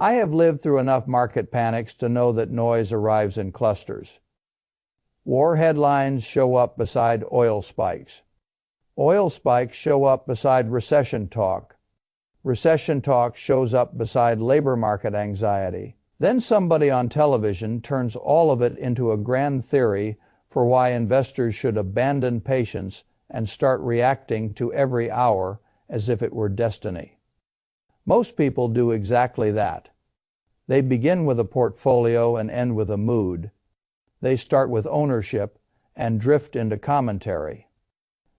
I have lived through enough market panics to know that noise arrives in clusters. War headlines show up beside oil spikes. Oil spikes show up beside recession talk. Recession talk shows up beside labor market anxiety. Then somebody on television turns all of it into a grand theory for why investors should abandon patience and start reacting to every hour as if it were destiny. Most people do exactly that. They begin with a portfolio and end with a mood. They start with ownership and drift into commentary.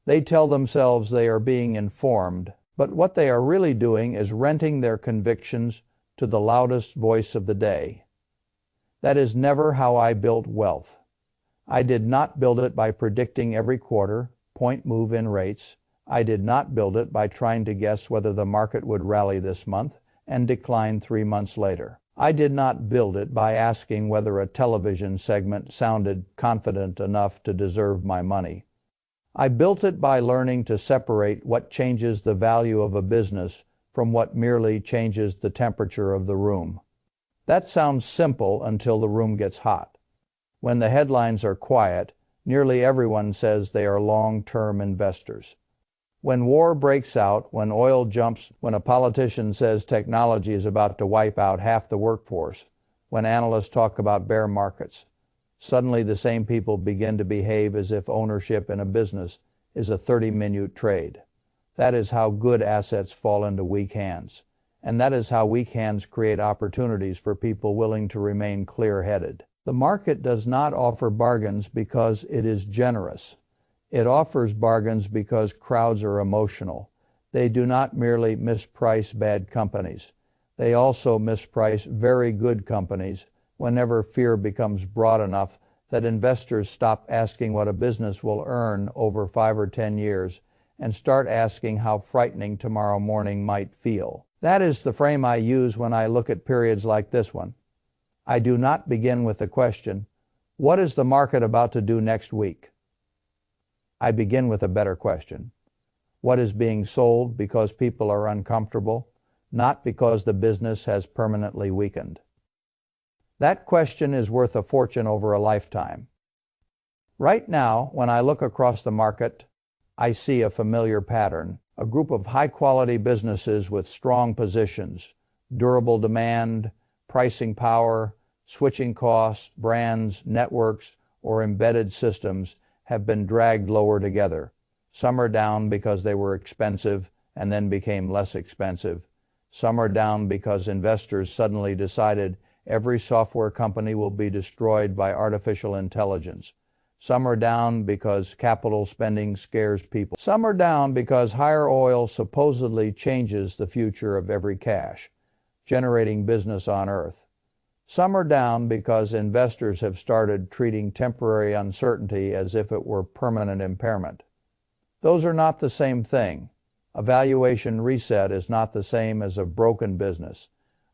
They tell themselves they are being informed, but what they are really doing is renting their convictions to the loudest voice of the day. That is never how I built wealth. I did not build it by predicting every quarter, point move in rates. I did not build it by trying to guess whether the market would rally this month and decline 3 months later. I did not build it by asking whether a television segment sounded confident enough to deserve my money. I built it by learning to separate what changes the value of a business from what merely changes the temperature of the room. That sounds simple until the room gets hot. When the headlines are quiet, nearly everyone says they are long-term investors. When war breaks out, when oil jumps, when a politician says technology is about to wipe out half the workforce, when analysts talk about bear markets, suddenly the same people begin to behave as if ownership in a business is a 30-minute trade. That is how good assets fall into weak hands. And that is how weak hands create opportunities for people willing to remain clear-headed. The market does not offer bargains because it is generous. It offers bargains because crowds are emotional. They do not merely misprice bad companies. They also misprice very good companies whenever fear becomes broad enough that investors stop asking what a business will earn over 5 or 10 years and start asking how frightening tomorrow morning might feel. That is the frame I use when I look at periods like this one. I do not begin with the question, what is the market about to do next week? I begin with a better question. What is being sold because people are uncomfortable, not because the business has permanently weakened? That question is worth a fortune over a lifetime. Right now, when I look across the market, I see a familiar pattern, a group of high-quality businesses with strong positions, durable demand, pricing power, switching costs, brands, networks, or embedded systems have been dragged lower together. Some are down because they were expensive and then became less expensive. Some are down because investors suddenly decided every software company will be destroyed by artificial intelligence. Some are down because capital spending scares people. Some are down because higher oil supposedly changes the future of every cash, generating business on Earth. Some are down because investors have started treating temporary uncertainty as if it were permanent impairment. Those are not the same thing. A valuation reset is not the same as a broken business.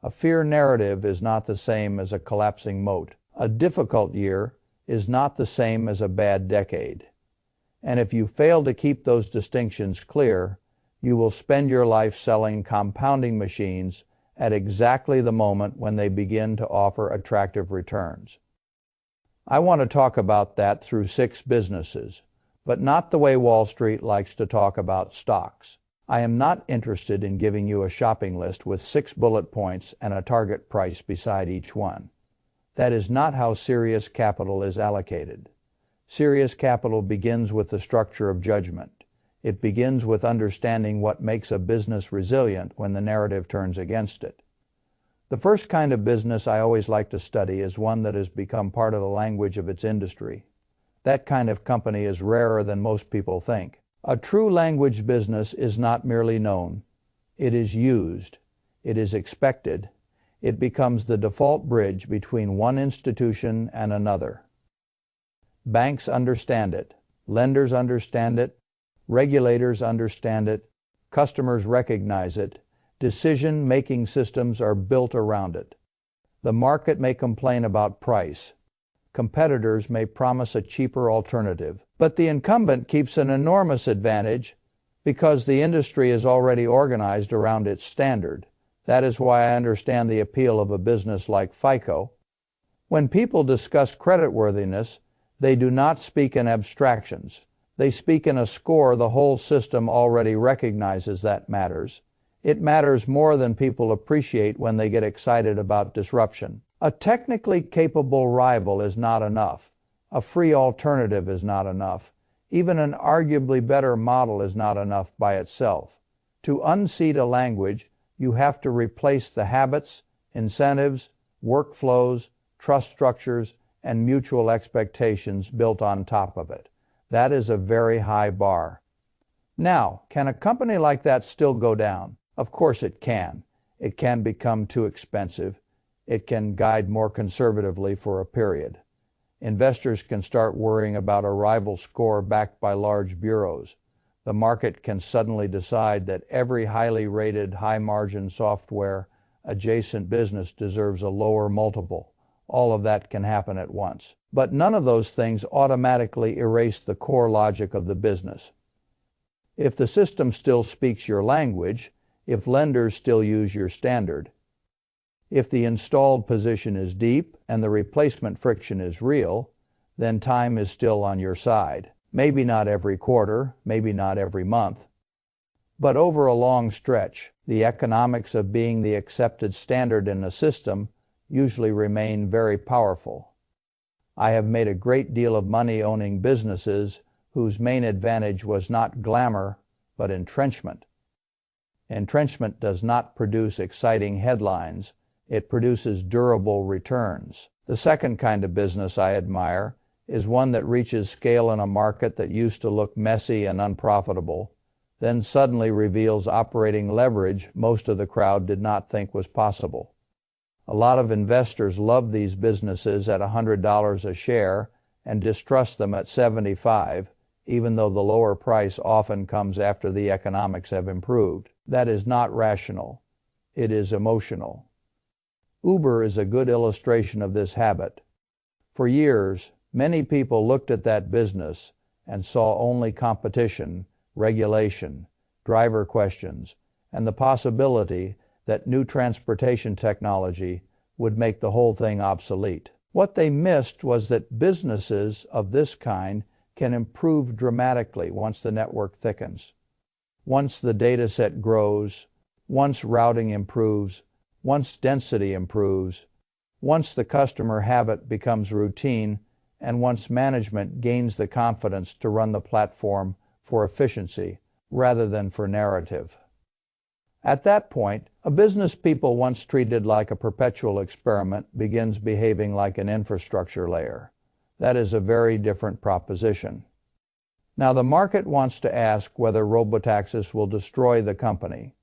A fear narrative is not the same as a collapsing moat. A difficult year is not the same as a bad decade. And if you fail to keep those distinctions clear, you will spend your life selling compounding machines at exactly the moment when they begin to offer attractive returns. I want to talk about that through 6 businesses, but not the way Wall Street likes to talk about stocks. I am not interested in giving you a shopping list with 6 bullet points and a target price beside each one. That is not how serious capital is allocated. Serious capital begins with the structure of judgment. It begins with understanding what makes a business resilient when the narrative turns against it. The first kind of business I always like to study is one that has become part of the language of its industry. That kind of company is rarer than most people think. A true language business is not merely known. It is used. It is expected. It becomes the default bridge between one institution and another. Banks understand it. Lenders understand it. Regulators understand it. Customers recognize it. Decision-making systems are built around it. The market may complain about price. Competitors may promise a cheaper alternative. But the incumbent keeps an enormous advantage because the industry is already organized around its standard. That is why I understand the appeal of a business like FICO. When people discuss creditworthiness, they do not speak in abstractions. They speak in a score the whole system already recognizes that matters. It matters more than people appreciate when they get excited about disruption. A technically capable rival is not enough. A free alternative is not enough. Even an arguably better model is not enough by itself. To unseat a language, you have to replace the habits, incentives, workflows, trust structures, and mutual expectations built on top of it. That is a very high bar. Now, can a company like that still go down? Of course it can. It can become too expensive. It can guide more conservatively for a period. Investors can start worrying about a rival score backed by large bureaus. The market can suddenly decide that every highly rated, high-margin software adjacent business deserves a lower multiple. All of that can happen at once. But none of those things automatically erase the core logic of the business. If the system still speaks your language, if lenders still use your standard, if the installed position is deep and the replacement friction is real, then time is still on your side. Maybe not every quarter, maybe not every month, but over a long stretch, the economics of being the accepted standard in a system usually remain very powerful. I have made a great deal of money owning businesses whose main advantage was not glamour, but entrenchment. Entrenchment does not produce exciting headlines. It produces durable returns. The second kind of business I admire is one that reaches scale in a market that used to look messy and unprofitable, then suddenly reveals operating leverage most of the crowd did not think was possible. A lot of investors love these businesses at $100 a share and distrust them at $75, even though the lower price often comes after the economics have improved. That is not rational. It is emotional. Uber is a good illustration of this habit. For years, many people looked at that business and saw only competition, regulation, driver questions, and the possibility that new transportation technology would make the whole thing obsolete. What they missed was that businesses of this kind can improve dramatically once the network thickens, once the data set grows, once routing improves, once density improves, once the customer habit becomes routine, and once management gains the confidence to run the platform for efficiency rather than for narrative. At that point, a business people once treated like a perpetual experiment begins behaving like an infrastructure layer. That is a very different proposition. Now, the market wants to ask whether robotaxis will destroy the company.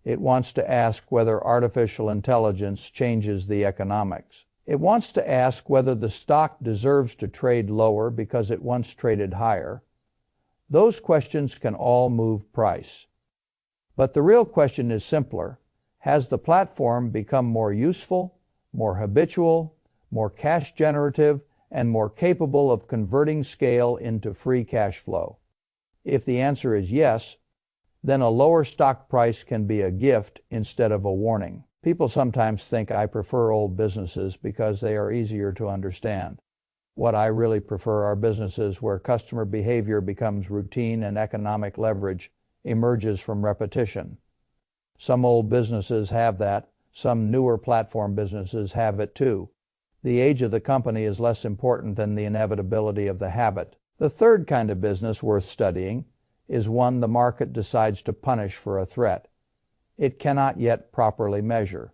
It wants to ask whether artificial intelligence changes the economics. It wants to ask whether the stock deserves to trade lower because it once traded higher. Those questions can all move price. But the real question is simpler. Has the platform become more useful, more habitual, more cash generative, and more capable of converting scale into free cash flow? If the answer is yes, then a lower stock price can be a gift instead of a warning. People sometimes think I prefer old businesses because they are easier to understand. What I really prefer are businesses where customer behavior becomes routine and economic leverage emerges from repetition. Some old businesses have that. Some newer platform businesses have it too. The age of the company is less important than the inevitability of the habit. The third kind of business worth studying is one the market decides to punish for a threat it cannot yet properly measure.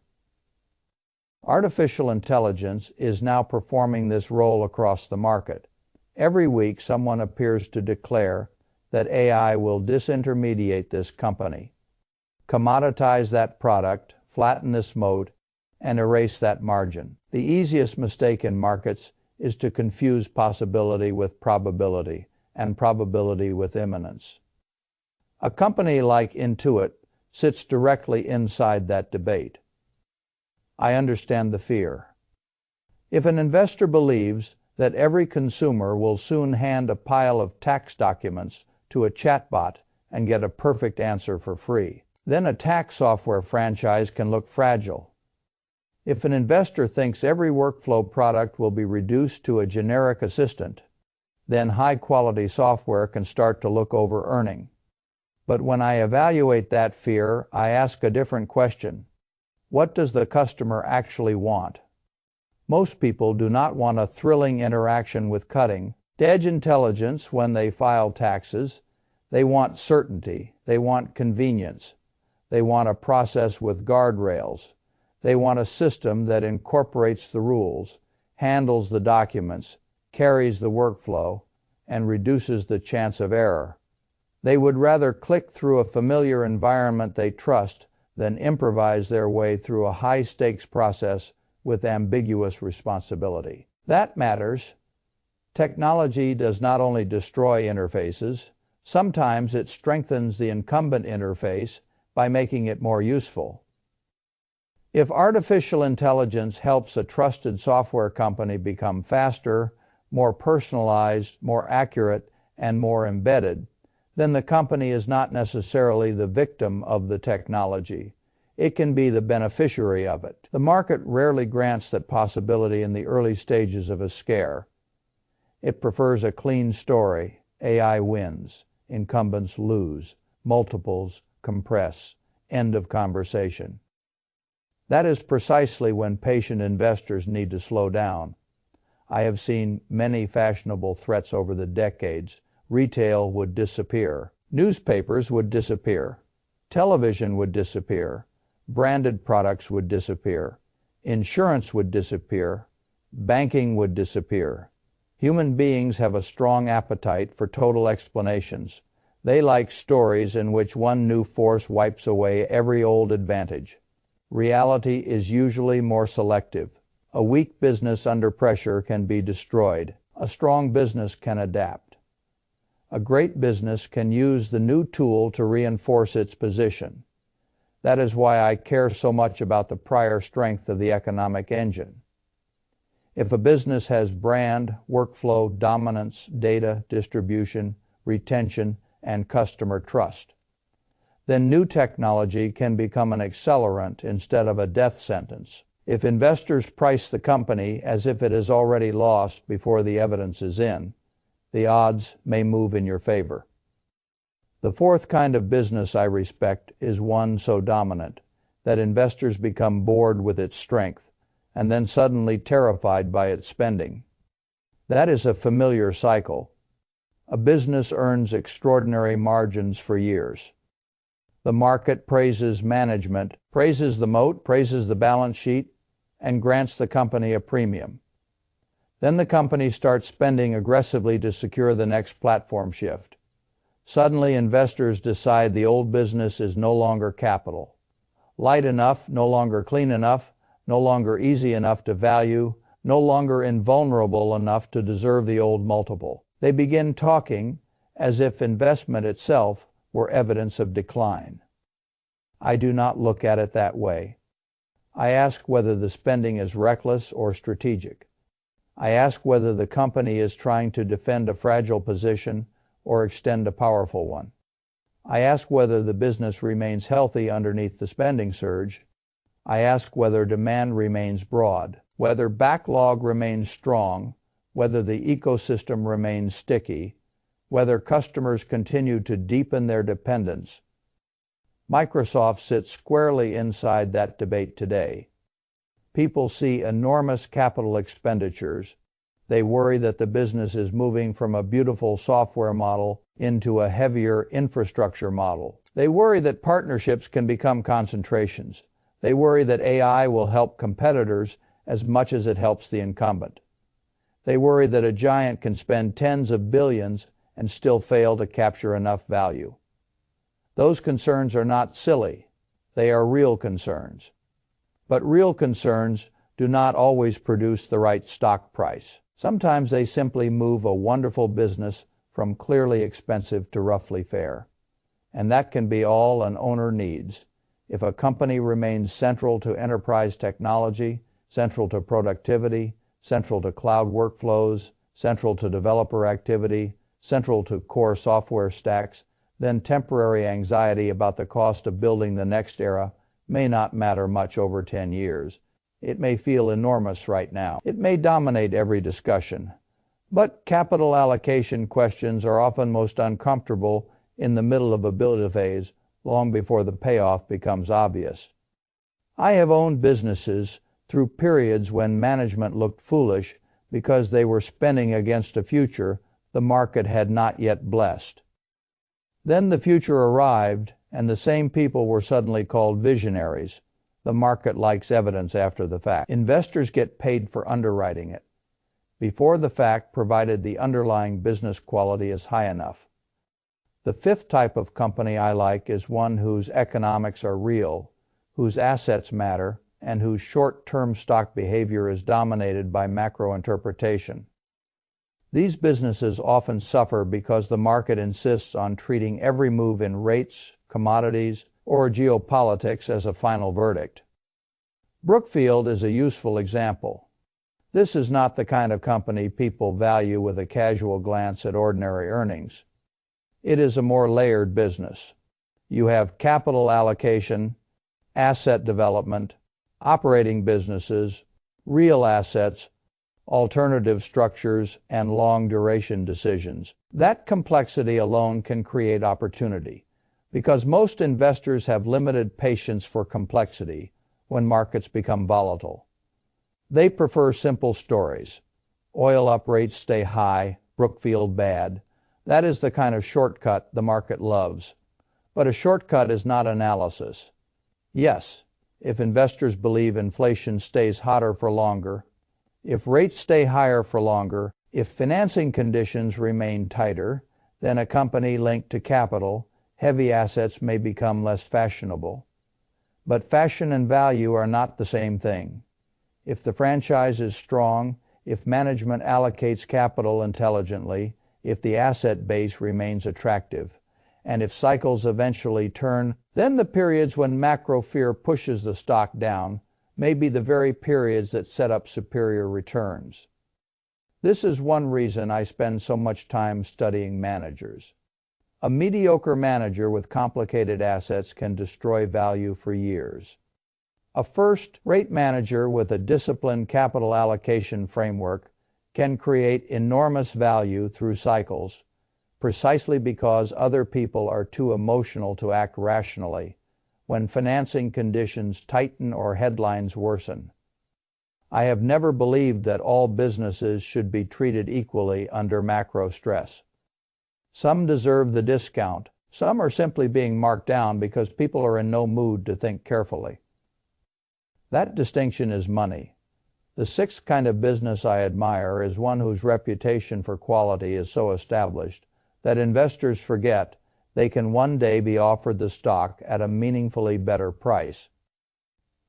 Artificial intelligence is now performing this role across the market. Every week, someone appears to declare that AI will disintermediate this company, commoditize that product, flatten this moat, and erase that margin. The easiest mistake in markets is to confuse possibility with probability and probability with imminence. A company like Intuit sits directly inside that debate. I understand the fear. If an investor believes that every consumer will soon hand a pile of tax documents to a chatbot and get a perfect answer for free, Then a tax software franchise can look fragile. If an investor thinks every workflow product will be reduced to a generic assistant, then high-quality software can start to look over-earning. But when I evaluate that fear, I ask a different question. What does the customer actually want? Most people do not want a thrilling interaction with cutting-edge intelligence when they file taxes. They want certainty. They want convenience. They want a process with guardrails. They want a system that incorporates the rules, handles the documents, carries the workflow, and reduces the chance of error. They would rather click through a familiar environment they trust than improvise their way through a high-stakes process with ambiguous responsibility. That matters. Technology does not only destroy interfaces, sometimes it strengthens the incumbent interface by making it more useful. If artificial intelligence helps a trusted software company become faster, more personalized, more accurate, and more embedded, then the company is not necessarily the victim of the technology. It can be the beneficiary of it. The market rarely grants that possibility in the early stages of a scare. It prefers a clean story. AI wins. Incumbents lose. Multiples compress. End of conversation. That is precisely when patient investors need to slow down. I have seen many fashionable threats over the decades. Retail would disappear. Newspapers would disappear. Television would disappear. Branded products would disappear. Insurance would disappear. Banking would disappear. Human beings have a strong appetite for total explanations. They like stories in which one new force wipes away every old advantage. Reality is usually more selective. A weak business under pressure can be destroyed. A strong business can adapt. A great business can use the new tool to reinforce its position. That is why I care so much about the prior strength of the economic engine. If a business has brand, workflow, dominance, data, distribution, retention, and customer trust, then new technology can become an accelerant instead of a death sentence. If investors price the company as if it has already lost before the evidence is in, the odds may move in your favor. The fourth kind of business I respect is one so dominant that investors become bored with its strength and then suddenly terrified by its spending. That is a familiar cycle. A business earns extraordinary margins for years. The market praises management, praises the moat, praises the balance sheet, and grants the company a premium. Then the company starts spending aggressively to secure the next platform shift. Suddenly, investors decide the old business is no longer capital. Light enough, no longer clean enough, no longer easy enough to value, no longer invulnerable enough to deserve the old multiple. They begin talking as if investment itself were evidence of decline. I do not look at it that way. I ask whether the spending is reckless or strategic. I ask whether the company is trying to defend a fragile position or extend a powerful one. I ask whether the business remains healthy underneath the spending surge. I ask whether demand remains broad, whether backlog remains strong, whether the ecosystem remains sticky, whether customers continue to deepen their dependence. Microsoft sits squarely inside that debate today. People see enormous capital expenditures. They worry that the business is moving from a beautiful software model into a heavier infrastructure model. They worry that partnerships can become concentrations. They worry that AI will help competitors as much as it helps the incumbent. They worry that a giant can spend tens of billions and still fail to capture enough value. Those concerns are not silly. They are real concerns. But real concerns do not always produce the right stock price. Sometimes they simply move a wonderful business from clearly expensive to roughly fair. And that can be all an owner needs. If a company remains central to enterprise technology, central to productivity, central to cloud workflows, central to developer activity, central to core software stacks, then temporary anxiety about the cost of building the next era may not matter much over 10 years. It may feel enormous right now. It may dominate every discussion. But capital allocation questions are often most uncomfortable in the middle of a build phase, long before the payoff becomes obvious. I have owned businesses through periods when management looked foolish because they were spending against a future the market had not yet blessed. Then the future arrived, and the same people were suddenly called visionaries. The market likes evidence after the fact. Investors get paid for underwriting it before the fact, provided the underlying business quality is high enough. The fifth type of company I like is one whose economics are real, whose assets matter, and whose short-term stock behavior is dominated by macro interpretation. These businesses often suffer because the market insists on treating every move in rates, commodities, or geopolitics as a final verdict. Brookfield is a useful example. This is not the kind of company people value with a casual glance at ordinary earnings. It is a more layered business. You have capital allocation, asset development, operating businesses, real assets, alternative structures, and long-duration decisions. That complexity alone can create opportunity, because most investors have limited patience for complexity when markets become volatile. They prefer simple stories. Oil up, rates stay high, Brookfield bad. That is the kind of shortcut the market loves. But a shortcut is not analysis. Yes, if investors believe inflation stays hotter for longer, if rates stay higher for longer, if financing conditions remain tighter, then a company linked to capital, heavy assets may become less fashionable. But fashion and value are not the same thing. If the franchise is strong, if management allocates capital intelligently, if the asset base remains attractive, and if cycles eventually turn, then the periods when macro fear pushes the stock down may be the very periods that set up superior returns. This is one reason I spend so much time studying managers. A mediocre manager with complicated assets can destroy value for years. A first-rate manager with a disciplined capital allocation framework can create enormous value through cycles, precisely because other people are too emotional to act rationally when financing conditions tighten or headlines worsen. I have never believed that all businesses should be treated equally under macro stress. Some deserve the discount. Some are simply being marked down because people are in no mood to think carefully. That distinction is money. The sixth kind of business I admire is one whose reputation for quality is so established that investors forget they can one day be offered the stock at a meaningfully better price.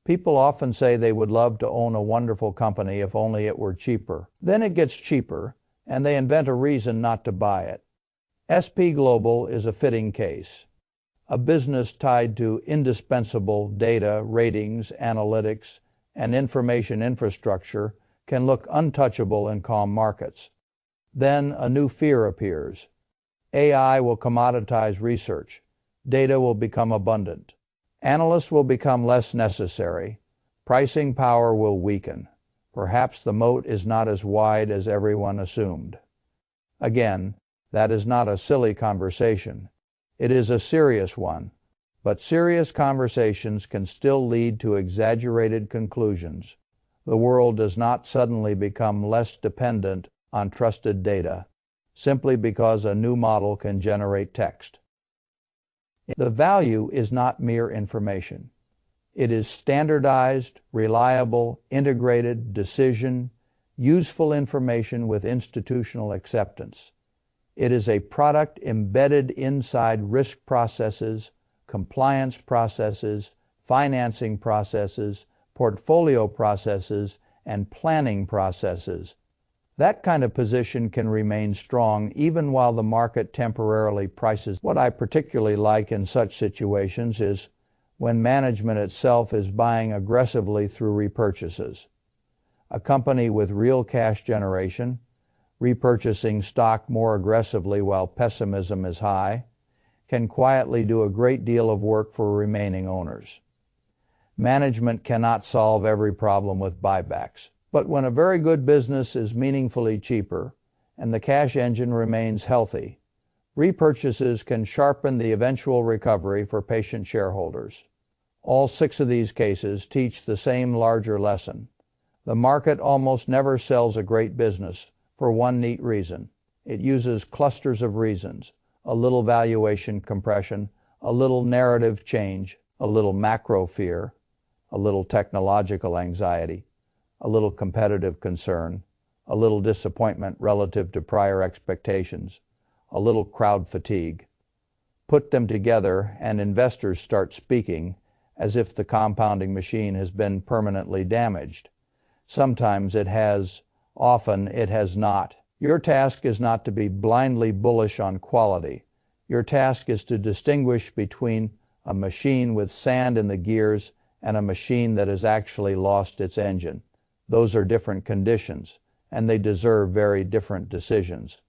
People often say they would love to own a wonderful company if only it were cheaper. Then it gets cheaper, and they invent a reason not to buy it. SP Global is a fitting case. A business tied to indispensable data, ratings, analytics, and information infrastructure can look untouchable in calm markets. Then a new fear appears. AI will commoditize research. Data will become abundant. Analysts will become less necessary. Pricing power will weaken. Perhaps the moat is not as wide as everyone assumed. Again, that is not a silly conversation. It is a serious one, but serious conversations can still lead to exaggerated conclusions. The world does not suddenly become less dependent on trusted data, simply because a new model can generate text. The value is not mere information. It is standardized, reliable, integrated, decision, useful information with institutional acceptance. It is a product embedded inside risk processes, compliance processes, financing processes, portfolio processes, and planning processes. That kind of position can remain strong even while the market temporarily prices. What I particularly like in such situations is when management itself is buying aggressively through repurchases. A company with real cash generation, repurchasing stock more aggressively while pessimism is high, can quietly do a great deal of work for remaining owners. Management cannot solve every problem with buybacks, but when a very good business is meaningfully cheaper and the cash engine remains healthy, repurchases can sharpen the eventual recovery for patient shareholders. All 6 of these cases teach the same larger lesson. The market almost never sells a great business for one neat reason. It uses clusters of reasons, a little valuation compression, a little narrative change, a little macro fear, a little technological anxiety, a little competitive concern, a little disappointment relative to prior expectations, a little crowd fatigue. Put them together and investors start speaking as if the compounding machine has been permanently damaged. Sometimes it has, often it has not. Your task is not to be blindly bullish on quality. Your task is to distinguish between a machine with sand in the gears and a machine that has actually lost its engine. Those are different conditions, and they deserve very different decisions.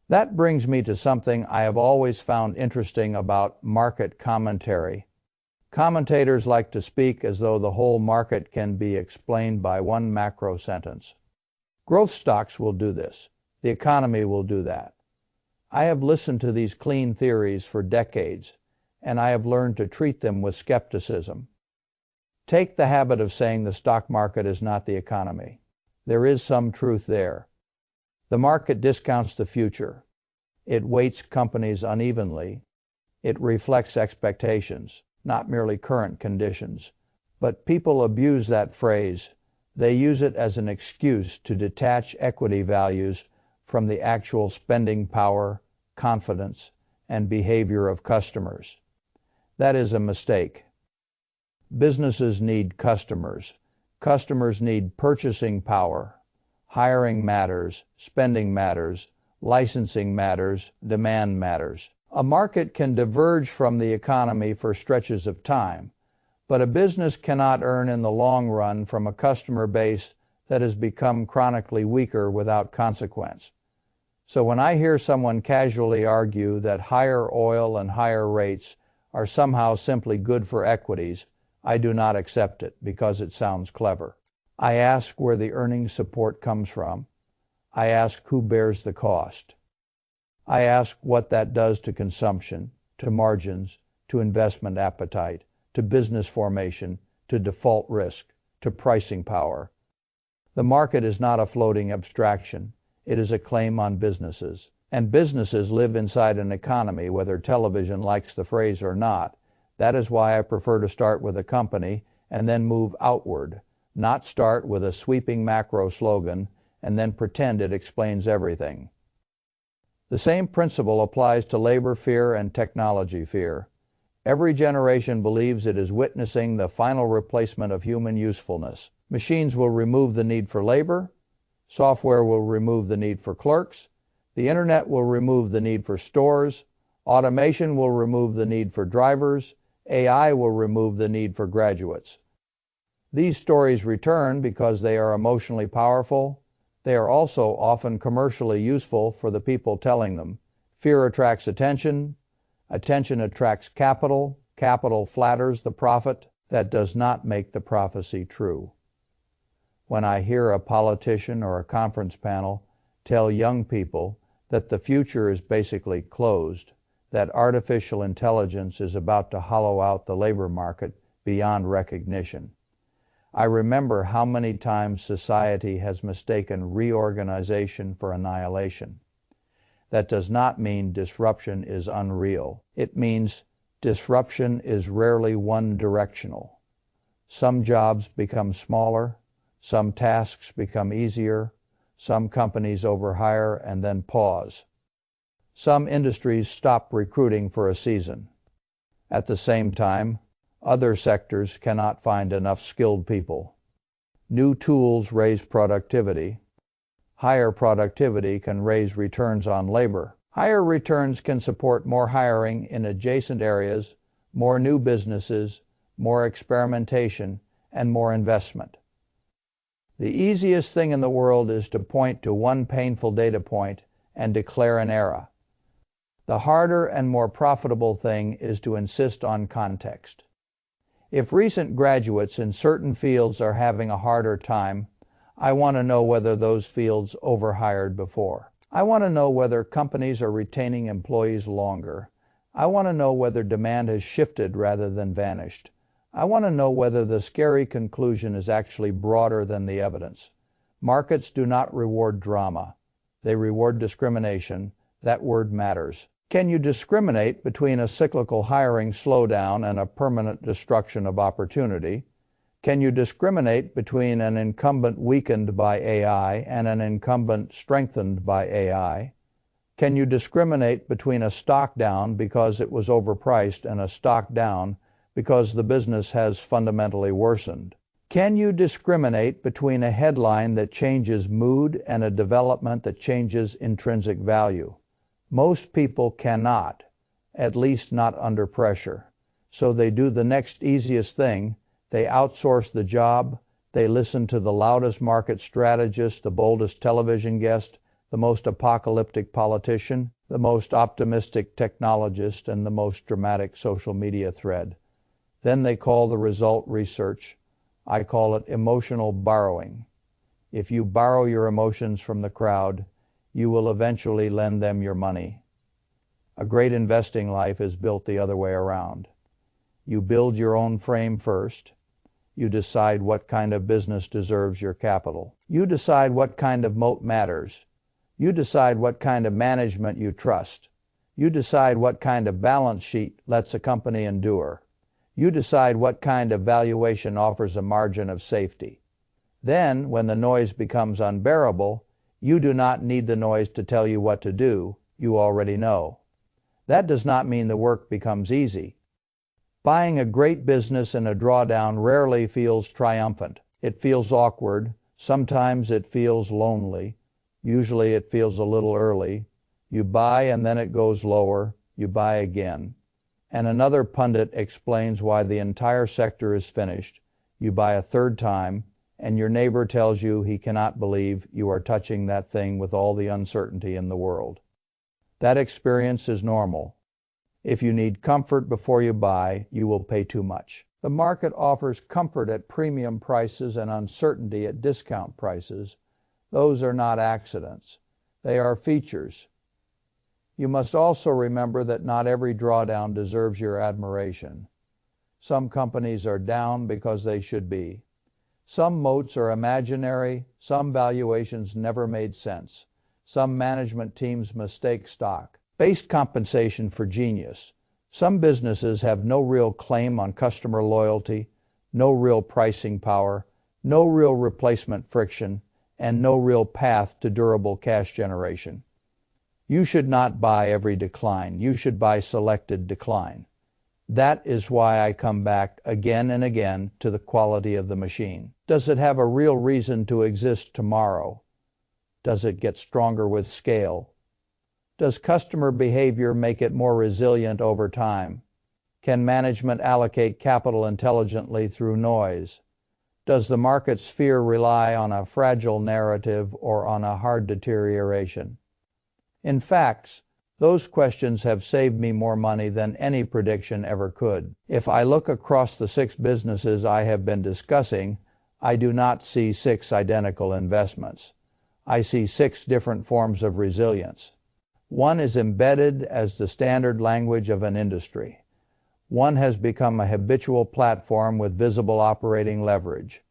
That brings me to something I have always found interesting about market commentary. Commentators like to speak as though the whole market can be explained by one macro sentence. Growth stocks will do this. The economy will do that. I have listened to these clean theories for decades, and I have learned to treat them with skepticism. Take the habit of saying the stock market is not the economy. There is some truth there. The market discounts the future. It weights companies unevenly. It reflects expectations, not merely current conditions. But people abuse that phrase. They use it as an excuse to detach equity values from the actual spending power, confidence, and behavior of customers. That is a mistake. Businesses need customers. Customers need purchasing power. Hiring matters, spending matters, licensing matters, demand matters. A market can diverge from the economy for stretches of time, but a business cannot earn in the long run from a customer base that has become chronically weaker without consequence. So when I hear someone casually argue that higher oil and higher rates are somehow simply good for equities, I do not accept it because it sounds clever. I ask where the earnings support comes from. I ask who bears the cost. I ask what that does to consumption, to margins, to investment appetite, to business formation, to default risk, to pricing power. The market is not a floating abstraction. It is a claim on businesses. And businesses live inside an economy, whether television likes the phrase or not. That is why I prefer to start with a company and then move outward, not start with a sweeping macro slogan and then pretend it explains everything. The same principle applies to labor fear and technology fear. Every generation believes it is witnessing the final replacement of human usefulness. Machines will remove the need for labor. Software will remove the need for clerks. The internet will remove the need for stores. Automation will remove the need for drivers. AI will remove the need for graduates. These stories return because they are emotionally powerful. They are also often commercially useful for the people telling them. Fear attracts attention. Attention attracts capital. Capital flatters the prophet. That does not make the prophecy true. When I hear a politician or a conference panel tell young people that the future is basically closed, that artificial intelligence is about to hollow out the labor market beyond recognition, I remember how many times society has mistaken reorganization for annihilation. That does not mean disruption is unreal. It means disruption is rarely one-directional. Some jobs become smaller, some tasks become easier, some companies overhire and then pause. Some industries stop recruiting for a season. At the same time, other sectors cannot find enough skilled people. New tools raise productivity. Higher productivity can raise returns on labor. Higher returns can support more hiring in adjacent areas, more new businesses, more experimentation, and more investment. The easiest thing in the world is to point to one painful data point and declare an era. The harder and more profitable thing is to insist on context. If recent graduates in certain fields are having a harder time, I want to know whether those fields overhired before. I want to know whether companies are retaining employees longer. I want to know whether demand has shifted rather than vanished. I want to know whether the scary conclusion is actually broader than the evidence. Markets do not reward drama. They reward discrimination. That word matters. Can you discriminate between a cyclical hiring slowdown and a permanent destruction of opportunity? Can you discriminate between an incumbent weakened by AI and an incumbent strengthened by AI? Can you discriminate between a stock down because it was overpriced and a stock down because the business has fundamentally worsened? Can you discriminate between a headline that changes mood and a development that changes intrinsic value? Most people cannot, at least not under pressure. So they do the next easiest thing. They outsource the job. They listen to the loudest market strategist, the boldest television guest, the most apocalyptic politician, the most optimistic technologist, and the most dramatic social media thread. Then they call the result research. I call it emotional borrowing. If you borrow your emotions from the crowd, you will eventually lend them your money. A great investing life is built the other way around. You build your own frame first. You decide what kind of business deserves your capital. You decide what kind of moat matters. You decide what kind of management you trust. You decide what kind of balance sheet lets a company endure. You decide what kind of valuation offers a margin of safety. Then, when the noise becomes unbearable, you do not need the noise to tell you what to do. You already know. That does not mean the work becomes easy. Buying a great business in a drawdown rarely feels triumphant. It feels awkward. Sometimes it feels lonely. Usually it feels a little early. You buy and then it goes lower. You buy again. And another pundit explains why the entire sector is finished. You buy a third time, and your neighbor tells you he cannot believe you are touching that thing with all the uncertainty in the world. That experience is normal. If you need comfort before you buy, you will pay too much. The market offers comfort at premium prices and uncertainty at discount prices. Those are not accidents. They are features. You must also remember that not every drawdown deserves your admiration. Some companies are down because they should be. Some moats are imaginary. Some valuations never made sense. Some management teams mistake stock. Based compensation for genius. Some businesses have no real claim on customer loyalty, no real pricing power, no real replacement friction, and no real path to durable cash generation. You should not buy every decline. You should buy selected decline. That is why I come back again and again to the quality of the machine. Does it have a real reason to exist tomorrow? Does it get stronger with scale? Does customer behavior make it more resilient over time? Can management allocate capital intelligently through noise? Does the market sphere rely on a fragile narrative or on a hard deterioration? In facts, those questions have saved me more money than any prediction ever could. If I look across the 6 businesses I have been discussing, I do not see 6 identical investments. I see 6 different forms of resilience. One is embedded as the standard language of an industry. One has become a habitual platform with visible operating leverage.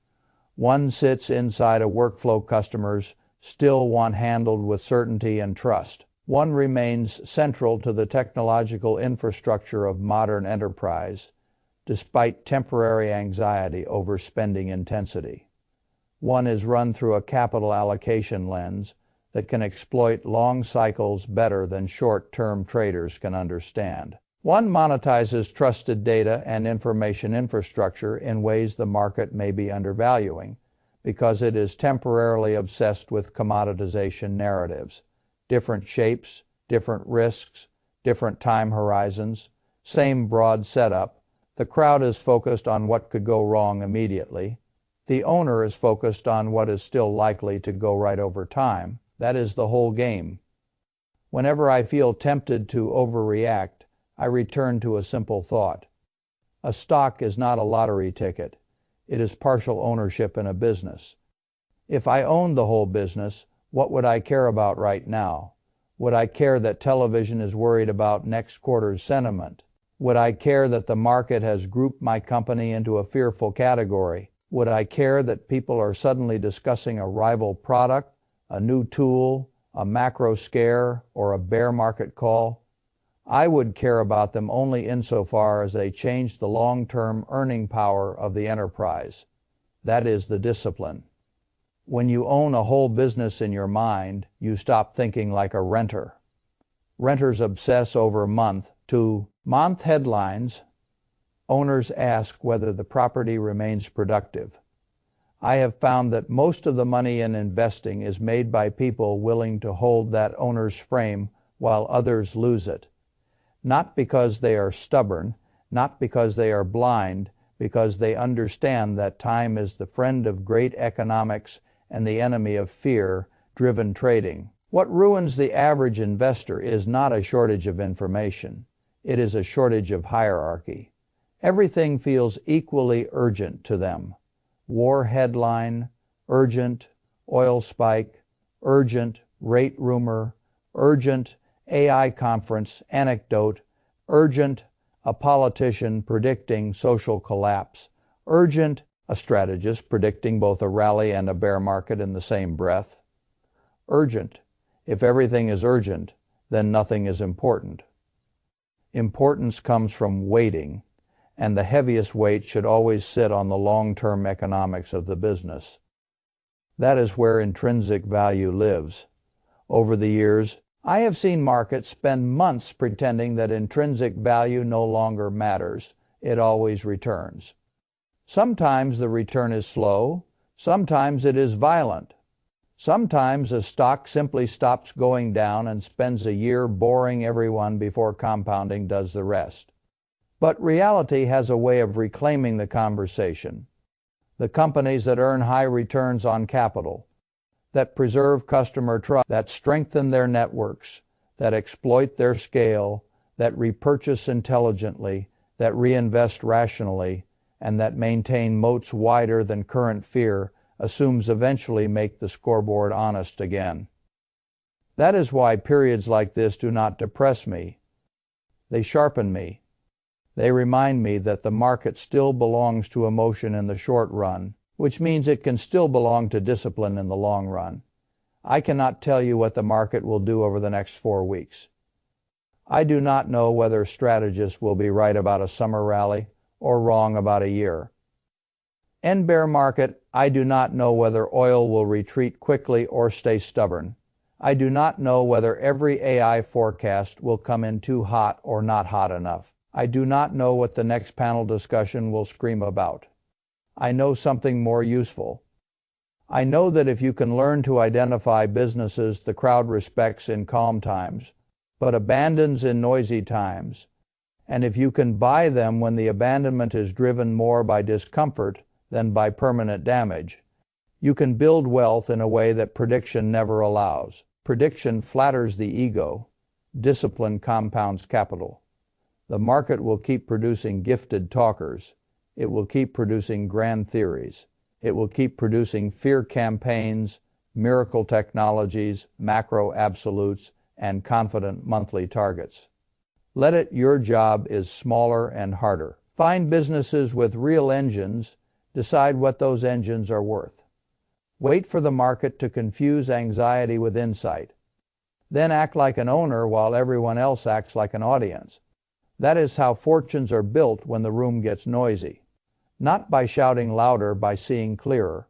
One sits inside a workflow customers still want handled with certainty and trust. One remains central to the technological infrastructure of modern enterprise, despite temporary anxiety over spending intensity. One is run through a capital allocation lens that can exploit long cycles better than short-term traders can understand. One monetizes trusted data and information infrastructure in ways the market may be undervaluing, because it is temporarily obsessed with commoditization narratives. Different shapes, different risks, different time horizons, same broad setup. The crowd is focused on what could go wrong immediately. The owner is focused on what is still likely to go right over time. That is the whole game. Whenever I feel tempted to overreact, I return to a simple thought. A stock is not a lottery ticket. It is partial ownership in a business. If I owned the whole business, what would I care about right now? Would I care that television is worried about next quarter's sentiment? Would I care that the market has grouped my company into a fearful category? Would I care that people are suddenly discussing a rival product, a new tool, a macro scare, or a bear market call? I would care about them only insofar as they change the long-term earning power of the enterprise. That is the discipline. When you own a whole business in your mind, you stop thinking like a renter. Renters obsess over month-to-month headlines. Owners ask whether the property remains productive. I have found that most of the money in investing is made by people willing to hold that owner's frame while others lose it. Not because they are stubborn, not because they are blind, because they understand that time is the friend of great economics and the enemy of fear-driven trading. What ruins the average investor is not a shortage of information. It is a shortage of hierarchy. Everything feels equally urgent to them. War headline, urgent, oil spike, urgent, rate rumor, urgent, AI conference, anecdote, urgent, a politician predicting social collapse, urgent, a strategist predicting both a rally and a bear market in the same breath. Urgent. If everything is urgent, then nothing is important. Importance comes from waiting, and the heaviest weight should always sit on the long-term economics of the business. That is where intrinsic value lives. Over the years, I have seen markets spend months pretending that intrinsic value no longer matters. It always returns. Sometimes the return is slow, sometimes it is violent. Sometimes a stock simply stops going down and spends a year boring everyone before compounding does the rest. But reality has a way of reclaiming the conversation. The companies that earn high returns on capital, that preserve customer trust, that strengthen their networks, that exploit their scale, that repurchase intelligently, that reinvest rationally, and that maintain moats wider than current fear assumes eventually make the scoreboard honest again. That is why periods like this do not depress me. They sharpen me. They remind me that the market still belongs to emotion in the short run, which means it can still belong to discipline in the long run. I cannot tell you what the market will do over the next 4 weeks. I do not know whether strategists will be right about a summer rally or wrong about a year. In bear market, I do not know whether oil will retreat quickly or stay stubborn. I do not know whether every AI forecast will come in too hot or not hot enough. I do not know what the next panel discussion will scream about. I know something more useful. I know that if you can learn to identify businesses the crowd respects in calm times, but abandons in noisy times, and if you can buy them when the abandonment is driven more by discomfort than by permanent damage, you can build wealth in a way that prediction never allows. Prediction flatters the ego. Discipline compounds capital. The market will keep producing gifted talkers. It will keep producing grand theories. It will keep producing fear campaigns, miracle technologies, macro absolutes, and confident monthly targets. Let it. Your job is smaller and harder. Find businesses with real engines. Decide what those engines are worth. Wait for the market to confuse anxiety with insight. Then act like an owner while everyone else acts like an audience. That is how fortunes are built when the room gets noisy. Not by shouting louder, by seeing clearer.